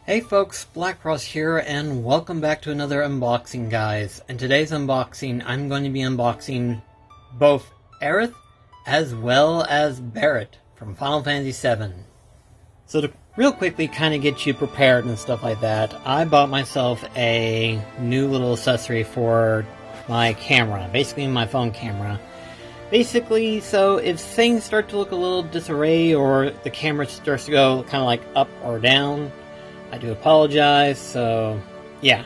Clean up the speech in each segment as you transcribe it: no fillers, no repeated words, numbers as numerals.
Hey folks, BlackCross here, and welcome back to another unboxing, guys. In today's unboxing, I'm going to be unboxing both Aerith as well as Barret from Final Fantasy VII. So to real quickly kind of get you prepared and stuff like that, I bought myself a new little accessory for my camera, basically my phone camera. Basically, so if things start to look a little disarray or the camera starts to go kind of like up or down, I do apologize, so yeah.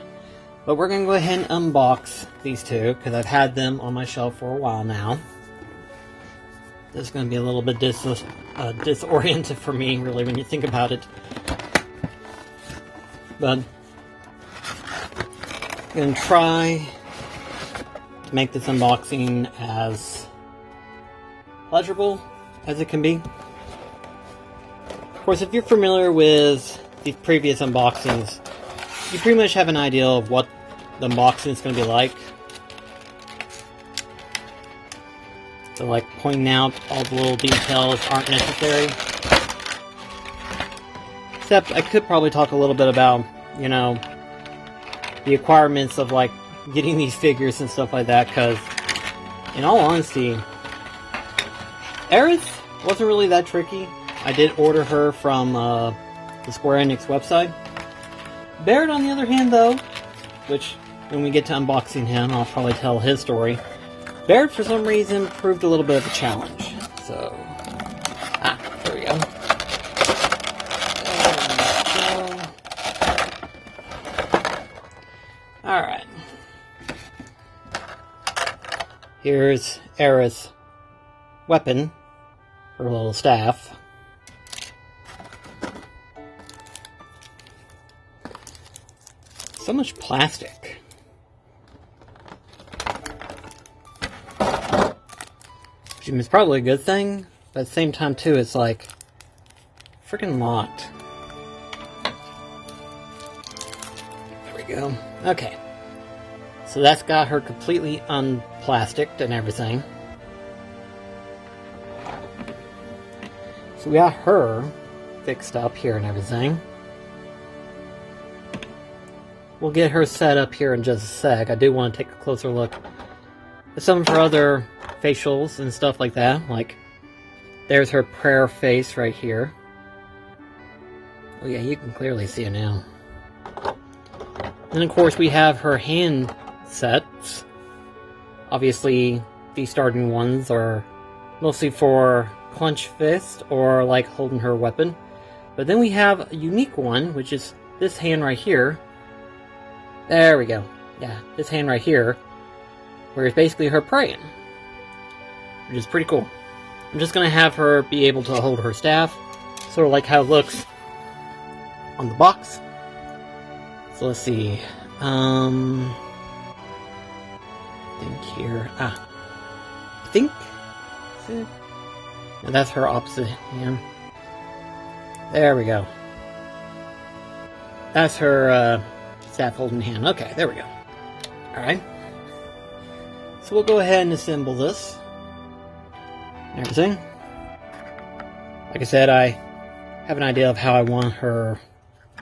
But we're going to go ahead and unbox these two, because I've had them on my shelf for a while now. This is going to be a little bit disoriented for me, really, when you think about it. But I'm going to try to make this unboxing as pleasurable as it can be. Of course, if you're familiar with these previous unboxings, you pretty much have an idea of what the unboxing is going to be like. So, like, pointing out all the little details aren't necessary. Except, I could probably talk a little bit about, you know, the requirements of, like, getting these figures and stuff like that, because, in all honesty, Aerith wasn't really that tricky. I did order her from, the Square Enix website. Barret, on the other hand, though, which when we get to unboxing him, I'll probably tell his story. Barret, for some reason, proved a little bit of a challenge. So, there we go. Alright. Here's Aerith's weapon, her little staff. So much plastic. Which is probably a good thing, but at the same time too, it's like freaking locked. There we go. Okay. So that's got her completely unplasticed and everything. So we got her fixed up here and everything. We'll get her set up here in just a sec. I do want to take a closer look at some of her other facials and stuff like that. Like, there's her prayer face right here. Oh yeah, you can clearly see it now. And of course we have her hand sets. Obviously, these starting ones are mostly for clenched fist or like holding her weapon. But then we have a unique one, which is this hand right here. There we go. Yeah, this hand right here, where it's basically her praying, which is pretty cool. I'm just going to have her be able to hold her staff, sort of like how it looks on the box. So let's see. I think here. I think. No, that's her opposite hand. There we go. That's her staff holding hand. Okay, there we go. Alright. So we'll go ahead and assemble this. And everything. Like I said, I have an idea of how I want her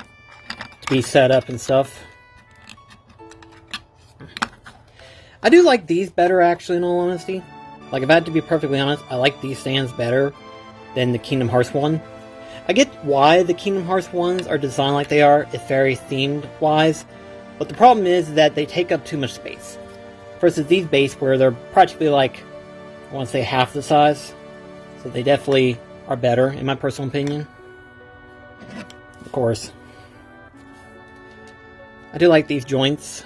to be set up and stuff. I do like these better, actually, in all honesty. Like, if I had to be perfectly honest, I like these stands better than the Kingdom Hearts one. I get why the Kingdom Hearts ones are designed like they are. It's very themed-wise. But the problem is that they take up too much space. Versus these base, where they're practically like, I want to say half the size. So they definitely are better, in my personal opinion. Of course. I do like these joints.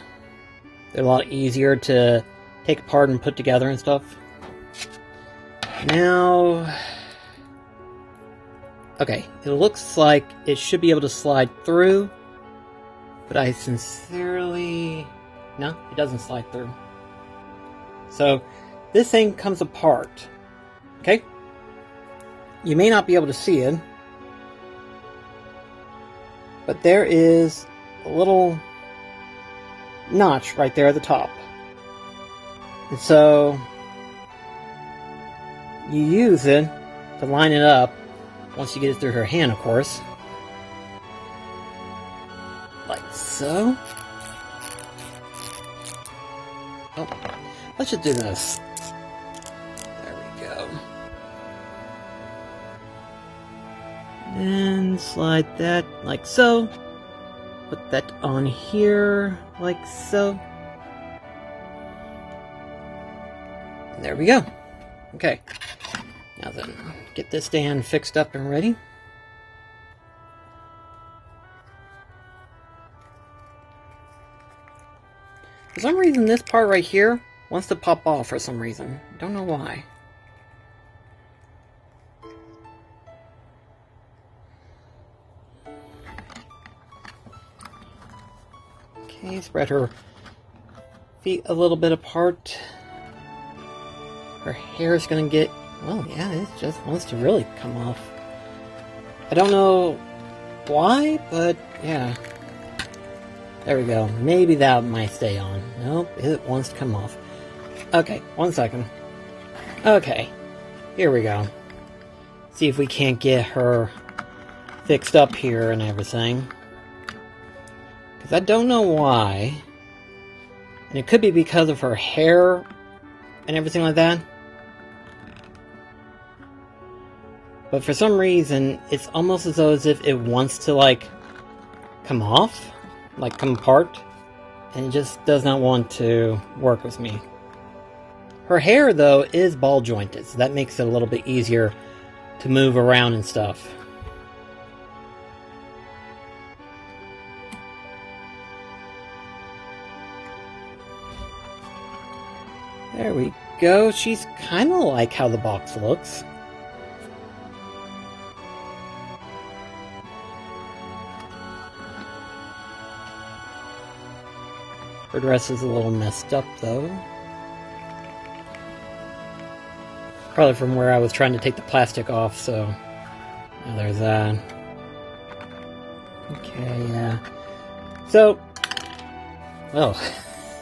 They're a lot easier to take apart and put together and stuff. Now... okay, it looks like it should be able to slide through, but I sincerely... no, it doesn't slide through. So, this thing comes apart, okay? You may not be able to see it, but there is a little notch right there at the top. And so, you use it to line it up once you get it through her hand, of course. like so. Oh, let's just do this. There we go. And slide that like so. Put that on here like so. And there we go. Okay. Now then, get this stand fixed up and ready. For some reason, this part right here wants to pop off for some reason. Don't know why. Okay, spread her feet a little bit apart. Her hair is gonna get, well, yeah, it just wants to really come off. I don't know why, but yeah. There we go. Maybe that might stay on. Nope, it wants to come off. Okay, 1 second. Okay, here we go. See if we can't get her fixed up here and everything. Because I don't know why. And it could be because of her hair and everything like that. But for some reason, it's almost as though as if it wants to, like, come off. Like, come apart. And it just does not want to work with me. Her hair, though, is ball jointed. So that makes it a little bit easier to move around and stuff. There we go. She's kind of like how the box looks. Her dress is a little messed up, though. Probably from where I was trying to take the plastic off, so... Now there's that. Okay, yeah. So... Well,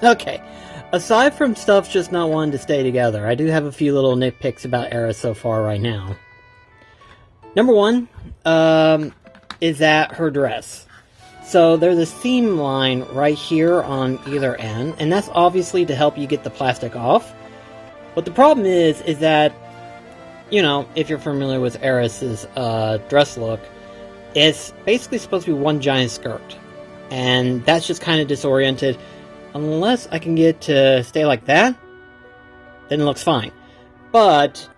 okay. Aside from stuff just not wanting to stay together, I do have a few little nitpicks about Aerith so far right now. Number one, is that her dress. So there's a seam line right here on either end, and that's obviously to help you get the plastic off. But the problem is that, you know, if you're familiar with Aerith's dress look, it's basically supposed to be one giant skirt. And that's just kind of disoriented. Unless I can get to stay like that, then it looks fine. But,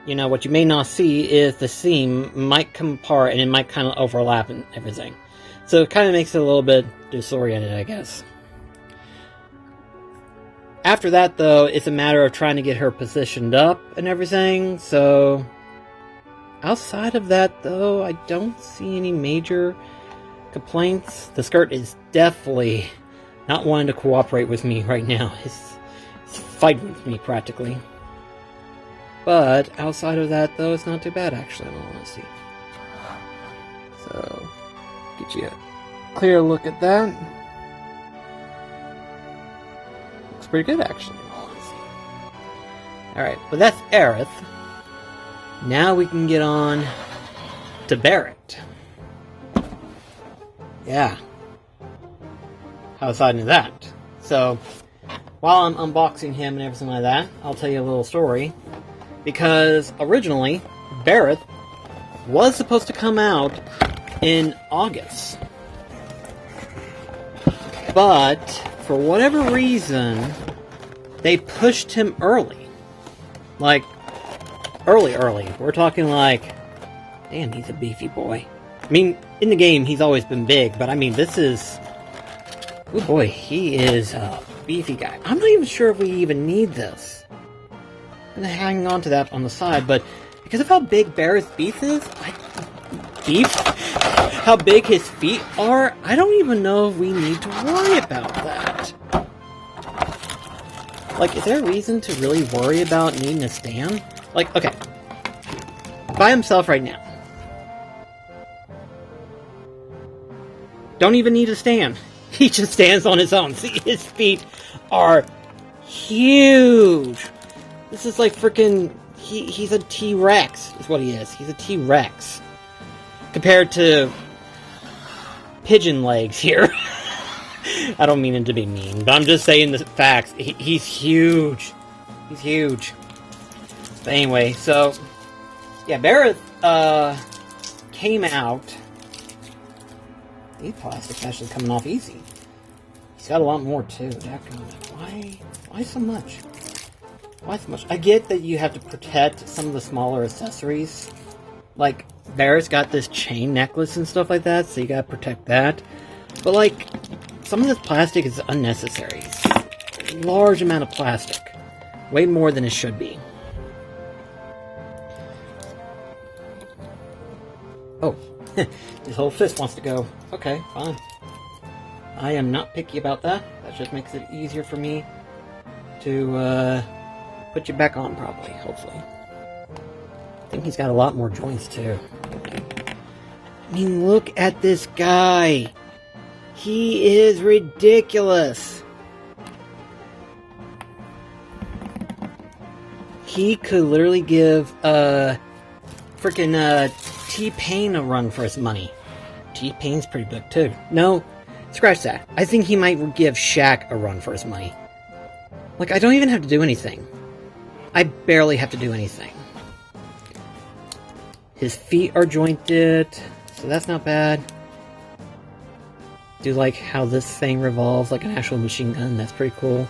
you know, what you may not see is the seam might come apart and it might kind of overlap and everything. So it kind of makes it a little bit disoriented, I guess. After that, though, it's a matter of trying to get her positioned up and everything. So, outside of that, though, I don't see any major complaints. The skirt is definitely not wanting to cooperate with me right now. It's fighting with me, practically. But, outside of that, though, it's not too bad, actually, in all honesty. So... get you a clear look at that. Looks pretty good, actually. Alright, but that's Aerith. Now we can get on to Barret. Yeah. How exciting is that? So, while I'm unboxing him and everything like that, I'll tell you a little story. Because, originally, Barret was supposed to come out in August. But, for whatever reason, they pushed him early. Like, early. We're talking like, damn, he's a beefy boy. I mean, in the game, he's always been big, but I mean, this is... oh boy, he is a beefy guy. I'm not even sure if we even need this. I'm gonna hang on to that on the side, but because of how big Barret's beef is, how big his feet are, I don't even know if we need to worry about that. Like, is there a reason to really worry about needing a stand? Like, okay. By himself right now. Don't even need a stand. He just stands on his own. See, his feet are huge. This is like freaking... He's a T-Rex, is what he is. He's a T-Rex. Compared to pigeon legs here. I don't mean it to be mean, but I'm just saying the facts. He's huge. He's huge. But anyway, so yeah, Barret came out. These plastics actually coming off easy. He's got a lot more too. Why so much? Why so much? I get that you have to protect some of the smaller accessories. Like, Barret's got this chain necklace and stuff like that, so you gotta protect that. But like, some of this plastic is unnecessary. It's a large amount of plastic. Way more than it should be. Oh, his whole fist wants to go. Okay, fine. I am not picky about that. That just makes it easier for me to put you back on properly, hopefully. I think he's got a lot more joints too. I mean, look at this guy. He is ridiculous. He could literally give freaking T-Pain a run for his money. T-Pain's pretty big too. No, scratch that. I think he might give Shaq a run for his money. Like, I don't even have to do anything. I barely have to do anything. His feet are jointed, so that's not bad. Do like how this thing revolves like an actual machine gun. That's pretty cool.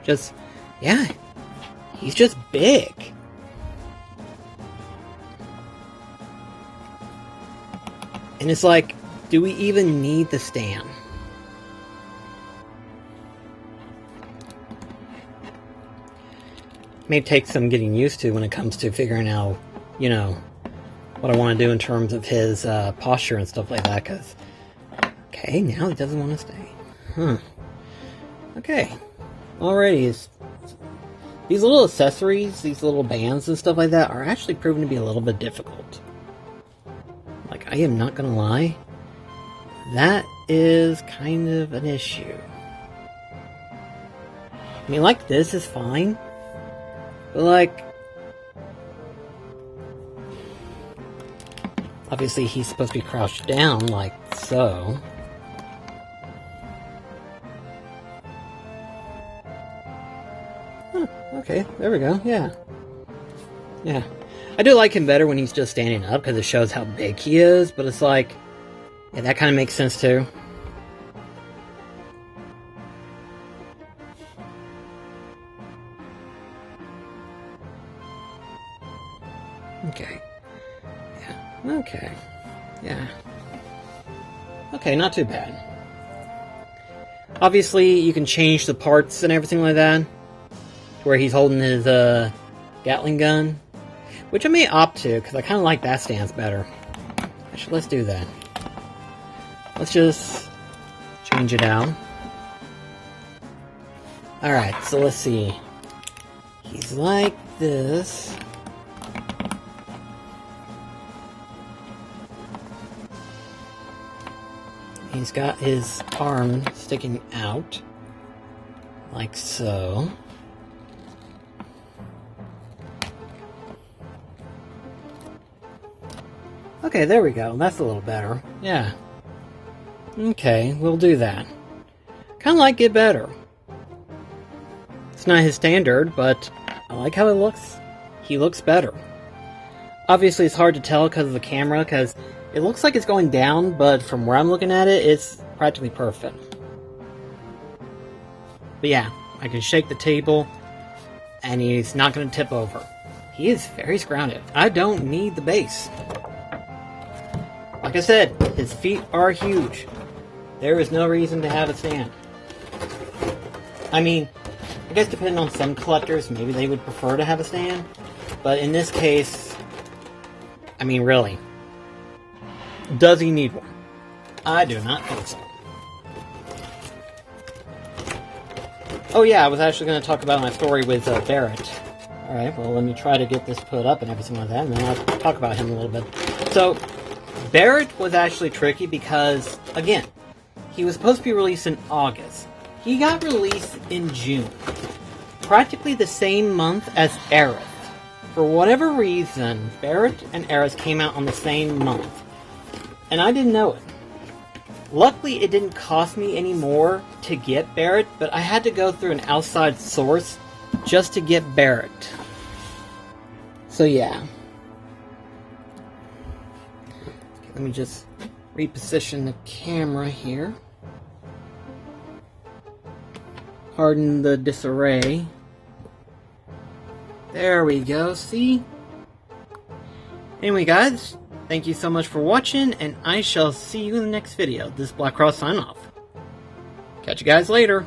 Just, yeah. He's just big. And it's like, do we even need the stand? May take some getting used to when it comes to figuring out, you know, what I want to do in terms of his posture and stuff like that, because, okay, now he doesn't want to stay. Huh. Okay. Alrighty. These little accessories, these little bands and stuff like that are actually proving to be a little bit difficult. Like, I am not gonna lie. That is kind of an issue. I mean, like, this is fine. But, like, obviously he's supposed to be crouched down, like so. Huh, okay, there we go, yeah. Yeah. I do like him better when he's just standing up, because it shows how big he is, but it's like, yeah, that kind of makes sense too. Okay. Yeah. Okay. Yeah. Okay, not too bad. Obviously, you can change the parts and everything like that. To where he's holding his Gatling gun. Which I may opt to, because I kind of like that stance better. Actually, let's do that. Let's just change it out. Alright, so let's see. He's like this. He's got his arm sticking out, like so. Okay, there we go. That's a little better. Yeah. Okay, we'll do that. Kind of like it better. It's not his standard, but I like how it looks. He looks better. Obviously, it's hard to tell because of the camera, because it looks like it's going down, but from where I'm looking at it, it's practically perfect. But yeah, I can shake the table, and he's not going to tip over. He is very grounded. I don't need the base. Like I said, his feet are huge. There is no reason to have a stand. I mean, I guess depending on some collectors, maybe they would prefer to have a stand. But in this case, I mean, really. Does he need one? I do not think so. Oh yeah, I was actually going to talk about my story with Barret. Alright, well let me try to get this put up and everything like that, and then I'll talk about him a little bit. So, Barret was actually tricky because, again, he was supposed to be released in August. He got released in June. Practically the same month as Aerith. For whatever reason, Barret and Aerith came out on the same month. And I didn't know it. Luckily, it didn't cost me any more to get Barret, but I had to go through an outside source just to get Barret. So yeah. Let me just reposition the camera here. Pardon the disarray. There we go, see? Anyway guys, thank you so much for watching, and I shall see you in the next video. This is BlackCross signing off. Catch you guys later.